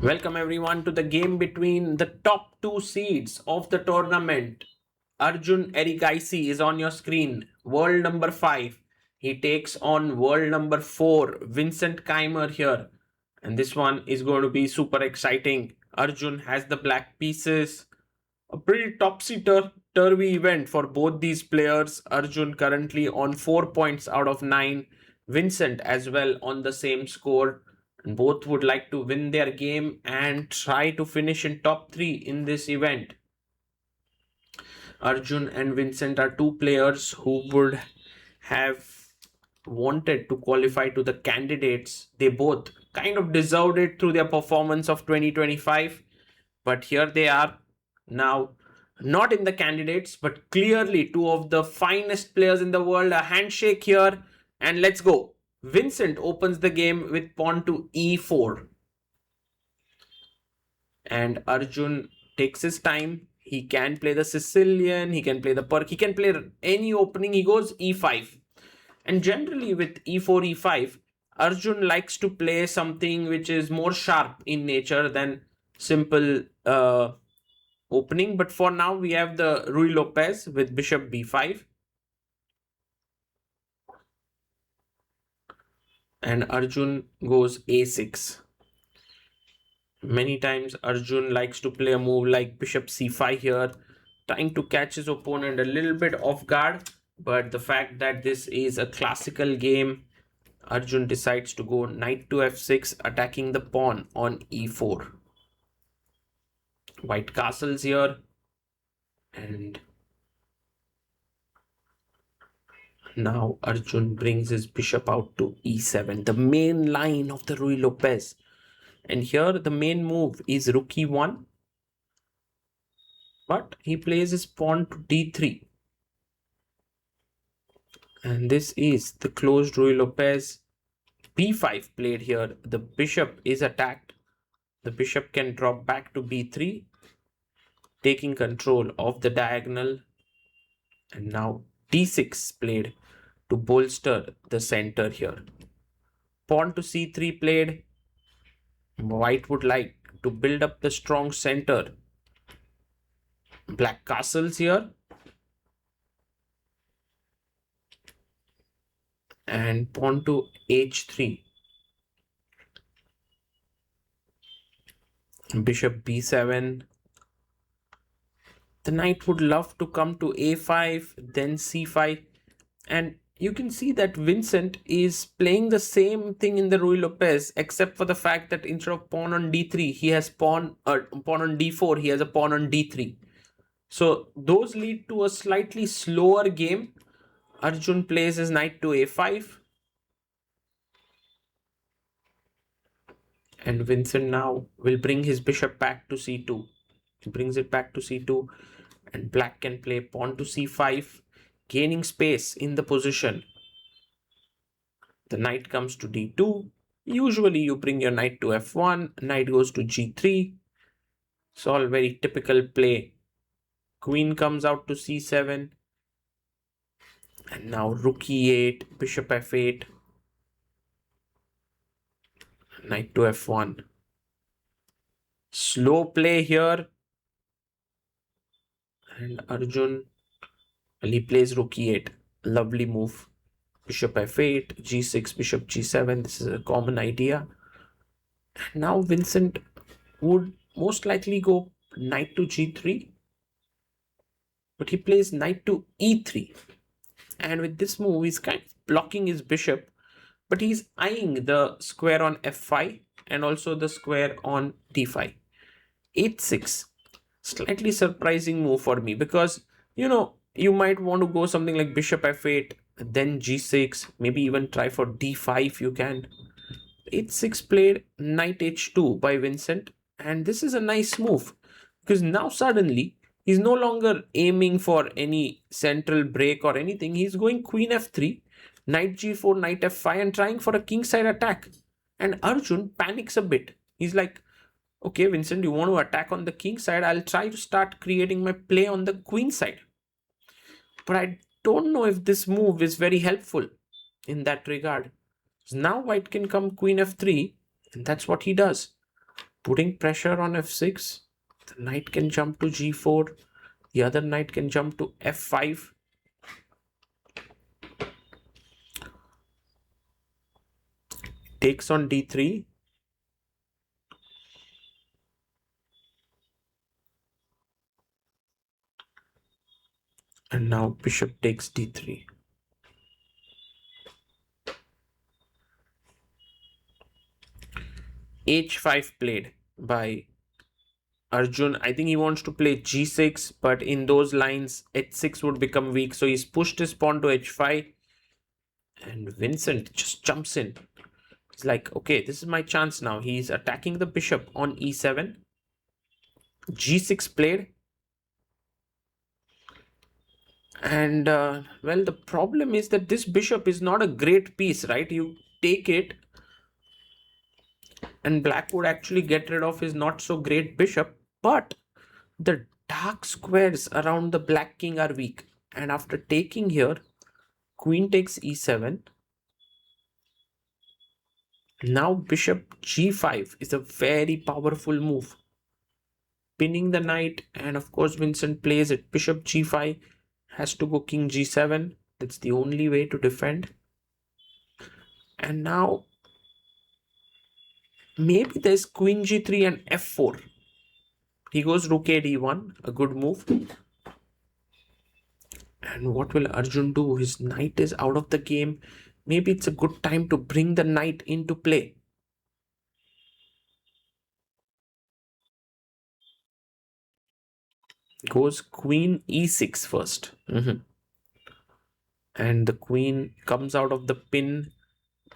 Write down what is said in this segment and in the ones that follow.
Welcome everyone to the game between the top two seeds of the tournament. Arjun Erigaisi is on your screen, world number 5. He takes on world number 4, Vincent Keymer here. And this one is going to be super exciting. Arjun has the black pieces. A pretty topsy-turvy event for both these players. Arjun currently on 4 points out of 9. Vincent as well on the same score. And both would like to win their game and try to finish in top 3 in this event. Arjun and Vincent are two players who would have wanted to qualify to the candidates. They both kind of deserved it through their performance of 2025. But here they are now, not in the candidates, but clearly two of the finest players in the world. A handshake here, and let's go. Vincent opens the game with pawn to e4. And Arjun takes his time. He can play the Sicilian, he can play the Perk, he can play any opening. He goes e5. And generally with e4, e5, Arjun likes to play something which is more sharp in nature than simple opening. But for now, we have the Ruy Lopez with bishop b5. And Arjun goes a6. Many times Arjun likes to play a move like bishop c5 here, trying to catch his opponent a little bit off guard. But the fact that this is a classical game, Arjun decides to go knight to f6, attacking the pawn on e4. White castles here. And now Arjun brings his bishop out to e7, the main line of the Ruy Lopez. And here the main move is rook e1. But he plays his pawn to d3. And this is the closed Ruy Lopez. b5 played here. The bishop is attacked. The bishop can drop back to b3, taking control of the diagonal. And now d6 played to bolster the center here. Pawn to c3 played. White would like to build up the strong center. Black castles here. And pawn to h3. Bishop b7. The knight would love to come to a5, then c5. And you can see that Vincent is playing the same thing in the Ruy Lopez, except for the fact that instead of pawn on d3, he has pawn on d4, he has a pawn on d3. So those lead to a slightly slower game. Arjun plays his knight to a5. And Vincent now will bring his bishop back to c2. He brings it back to c2. And black can play pawn to c5, gaining space in the position. The knight comes to d2. Usually you bring your knight to f1. Knight goes to g3. It's all very typical play. Queen comes out to c7. And now rook e8, bishop f8. Knight to f1. Slow play here. And Arjun, well, he plays rook e8. Lovely move. Bishop f8, g6, bishop g7. This is a common idea. And now Vincent would most likely go knight to g3. But he plays knight to e3. And with this move, he's kind of blocking his bishop. But he's eyeing the square on f5 and also the square on d5. h6. Slightly surprising move for me because, you might want to go something like bishop f8, then g6, maybe even try for d5 you can. h6 played knight h2 by Vincent, and this is a nice move because now suddenly he's no longer aiming for any central break or anything. He's going queen f3, knight g4, knight f5 and trying for a kingside attack. And Arjun panics a bit. He's like, okay, Vincent, you want to attack on the king side? I'll try to start creating my play on the queen side. But I don't know if this move is very helpful in that regard. So now white can come queen f3, and that's what he does. putting pressure on f6. The knight can jump to g4. The other knight can jump to f5. Takes on d3. And now bishop takes d3. h5 played by Arjun. I think he wants to play g6, but in those lines, h6 would become weak. So he's pushed his pawn to h5. And Vincent just jumps in. He's like, okay, this is my chance now. He's attacking the bishop on e7. g6 played. And, well, the problem is that this bishop is not a great piece, right? You take it, and black would actually get rid of his not so great bishop. But the dark squares around the black king are weak. And after taking here, queen takes e7. Now bishop g5 is a very powerful move. Pinning the knight, and of course Vincent plays it. Bishop g5 has to go king g7. That's the only way to defend. And now maybe there's queen g3 and f4. He goes rook a d1, a good move. And what will Arjun do? His knight is out of the game. Maybe it's a good time to bring the knight into play. Goes queen e6 first. And the queen comes out of the pin.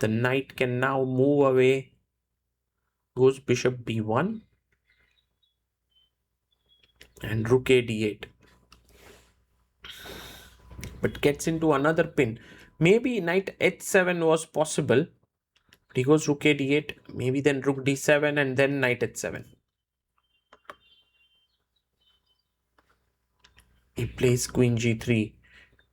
The knight can now move away. Goes bishop b1 and rook a d8. But gets into another pin. Maybe knight h7 was possible. He goes rook a d8, maybe then rook d7 and then knight h7. He plays queen g3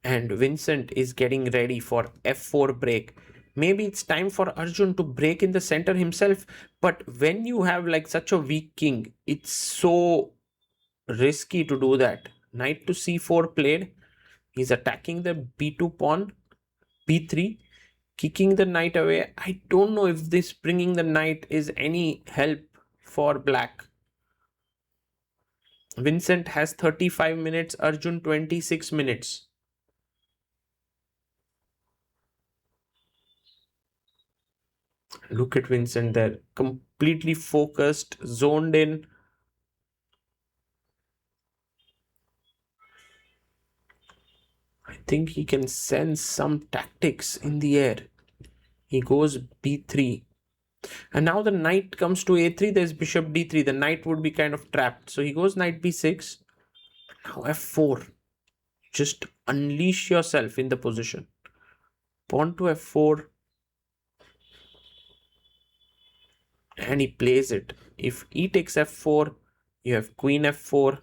and Vincent is getting ready for f4 break. Maybe it's time for Arjun to break in the center himself. But when you have like such a weak king, it's so risky to do that. Knight to c4 played. He's attacking the b2 pawn, b3, kicking the knight away. I don't know if this bringing the knight is any help for black. Vincent has 35 minutes, Arjun 26 minutes. Look at Vincent there, completely focused, zoned in. I think he can sense some tactics in the air. He goes b3. And now the knight comes to a3, there's bishop d3. The knight would be kind of trapped. So he goes knight b6. Now f4. Just unleash yourself in the position. Pawn to f4. And he plays it. If e takes f4, you have queen f4.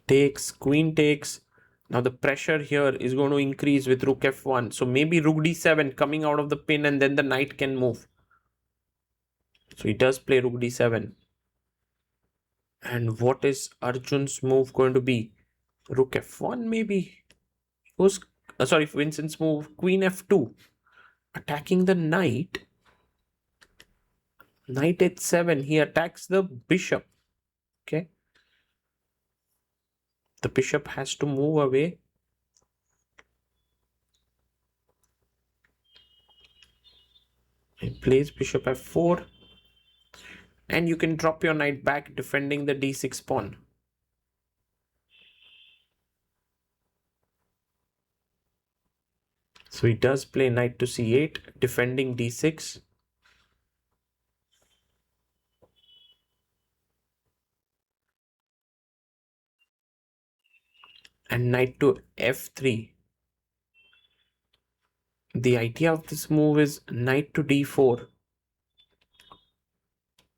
Takes, queen takes. Now the pressure here is going to increase with rook f1. So maybe rook d7 coming out of the pin and then the knight can move. So he does play rook d7. And what is Arjun's move going to be? Rook f1 maybe? Who's sorry, Vincent's move, queen f2. Attacking the knight. Knight h7. He attacks the bishop. Okay. The bishop has to move away. He plays bishop f4. And you can drop your knight back, defending the d6 pawn. So he does play knight to c8, defending d6. And knight to f3. The idea of this move is knight to d4.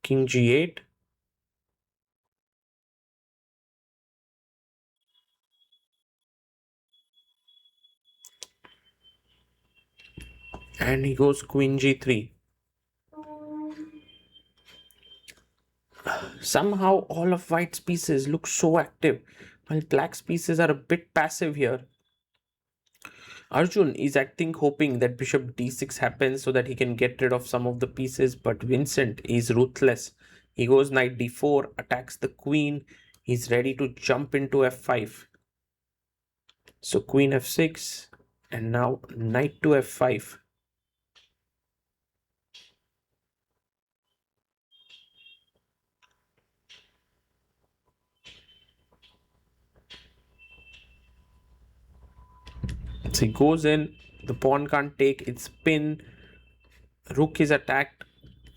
King g8. And he goes queen g3. Somehow all of white's pieces look so active, while black's pieces are a bit passive here. Arjun is acting hoping that bishop d6 happens so that he can get rid of some of the pieces, but Vincent is ruthless. He goes knight d4, attacks the queen. He's ready to jump into f5. So queen f6, and now knight to f5. So he goes in, the pawn can't take its pin, rook is attacked,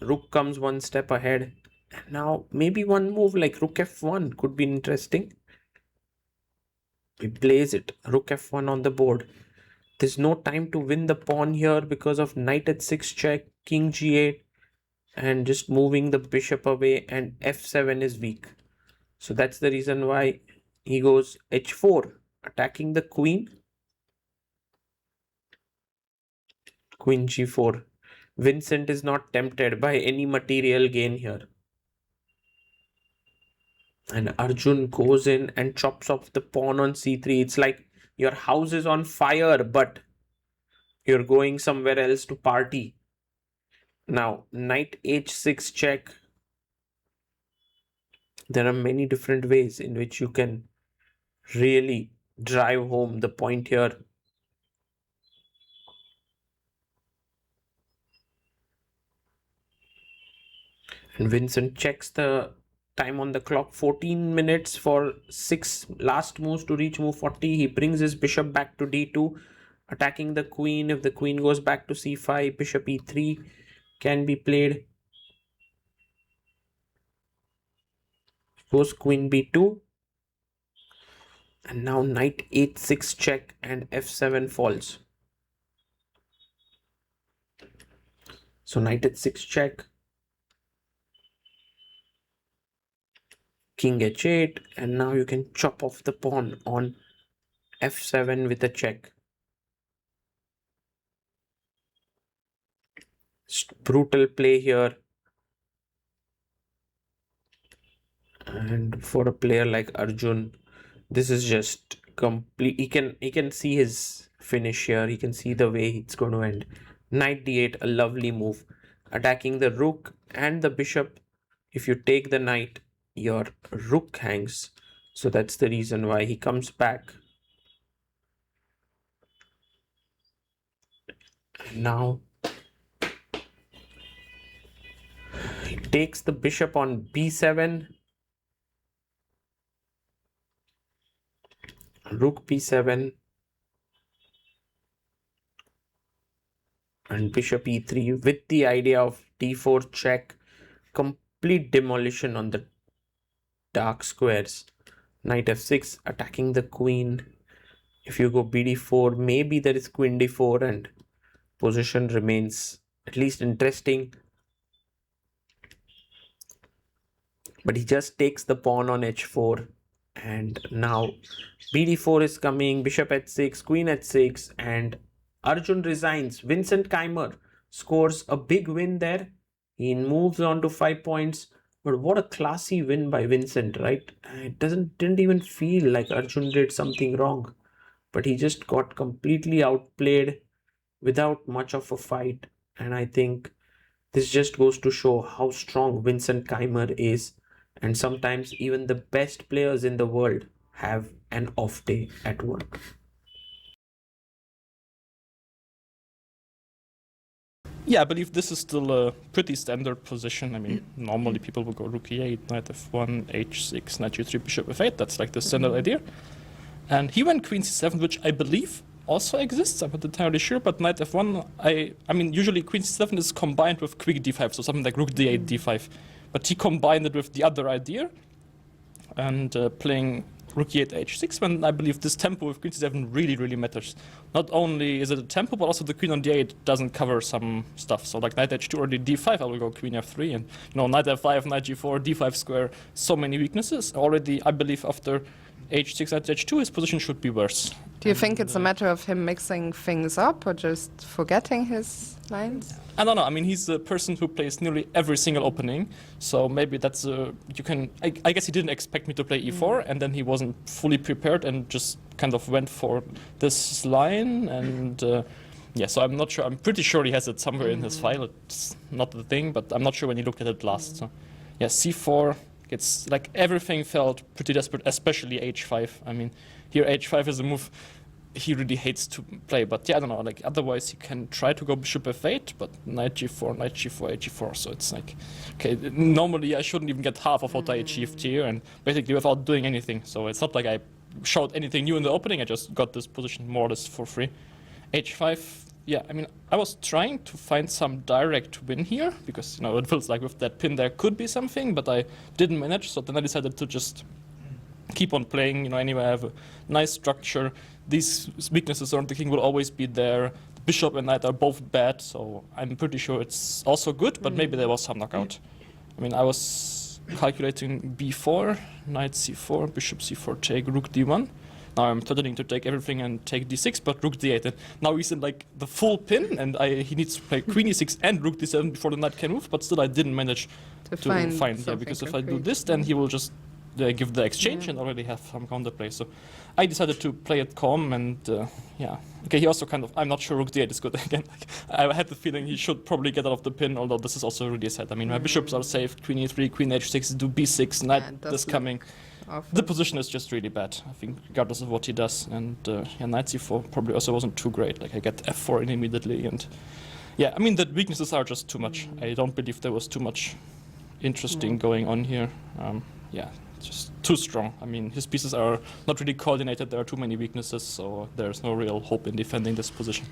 rook comes one step ahead, and now maybe one move like rook f1 could be interesting. He plays it, rook f1 on the board. There's no time to win the pawn here because of knight h6 check, king g8, and just moving the bishop away, and f7 is weak. So that's the reason why he goes h4, attacking the queen. Queen g4. Vincent is not tempted by any material gain here. And Arjun goes in and chops off the pawn on c3. It's like your house is on fire, but you're going somewhere else to party. Now, knight h6 check. There are many different ways in which you can really drive home the point here. And Vincent checks the time on the clock, 14 minutes for 6 last moves to reach move 40. He brings his bishop back to d2, attacking the queen. If the queen goes back to c5, bishop e3 can be played. Goes queen b2. And now knight h6 check and f7 falls. So knight h6 check. King h8, and now you can chop off the pawn on f7 with a check. Brutal play here. And for a player like Arjun, this is just complete. He can see his finish here. He can see the way it's going to end. Knight d8, a lovely move, attacking the rook and the bishop. If you take the knight, your rook hangs. So that's the reason why he comes back. And now he takes the bishop on b7. Rook b7. And bishop e3 with the idea of d4 check. Complete demolition on the dark squares. Knight f6, attacking the queen. If you go bd4, maybe there is queen d4 and position remains at least interesting. But he just takes the pawn on h4. And now bd4 is coming, bishop h6, queen h6, and Arjun resigns. Vincent Keymer scores a big win there. He moves on to 5 points. But what a classy win by Vincent, right? It didn't even feel like Arjun did something wrong. But he just got completely outplayed without much of a fight. And I think this just goes to show how strong Vincent Keymer is. And sometimes even the best players in the world have an off day at work. Yeah, I believe this is still a pretty standard position. I mean, normally people would go rook e8, knight f1, h6, knight g3, bishop f8. That's like the standard idea. And he went queen c7, which I believe also exists. I'm not entirely sure, but knight f1, I mean, usually queen c7 is combined with quick d5, so something like rook d8, d5. But he combined it with the other idea and playing rook e8, h6, when I believe this tempo with queen c7 really, really matters. Not only is it a tempo, but also the queen on d8 doesn't cover some stuff. So like knight h2 or d5, I will go queen f3, and knight f5, knight g4, d5 square, so many weaknesses. Already, I believe after h6 at h2, his position should be worse. Do you think it's a matter of him mixing things up or just forgetting his lines? I don't know. I mean, he's a person who plays nearly every single opening, so maybe that's you can. I guess he didn't expect me to play e4, and then he wasn't fully prepared and just kind of went for this line. And yeah, so I'm not sure. I'm pretty sure he has it somewhere in his file. It's not the thing, but I'm not sure when he looked at it last. So yeah, c4. It's like everything felt pretty desperate, especially h5. I mean, here h5 is a move he really hates to play, but yeah, I don't know, like otherwise he can try to go bishop f8, but knight g4, knight g4, h4, so it's like, okay, normally I shouldn't even get half of what I achieved here, and basically without doing anything, so it's not like I showed anything new in the opening, I just got this position more or less for free. h5, yeah, I mean, I was trying to find some direct win here, because, you know, it feels like with that pin there could be something, but I didn't manage, so then I decided to just keep on playing, you know, anyway, I have a nice structure. These weaknesses around the king will always be there. The bishop and knight are both bad, so I'm pretty sure it's also good, but maybe there was some knockout. I mean, I was calculating b4, knight c4, bishop c4 take, rook d1. Now I'm threatening to take everything and take d6, but rook d8. And now he's in like the full pin, and he needs to play queen e6 and rook d7 before the knight can move, but still I didn't manage to find yeah, because if I do this, then he will just give the exchange and already have some counterplay. So I decided to play it calm, and yeah. Okay, he also kind of, I'm not sure rook d8 is good again. Like, I had the feeling he should probably get out of the pin, although this is also really sad. I mean, my bishops are safe, queen e3, queen h6, do b6, knight is coming. Awful. The position is just really bad, I think, regardless of what he does. And yeah, knight c4 probably also wasn't too great. Like, I get f4 in immediately, and yeah, I mean, the weaknesses are just too much. I don't believe there was too much interesting going on here. Yeah. Just too strong. I mean, his pieces are not really coordinated. There are too many weaknesses, so there's no real hope in defending this position.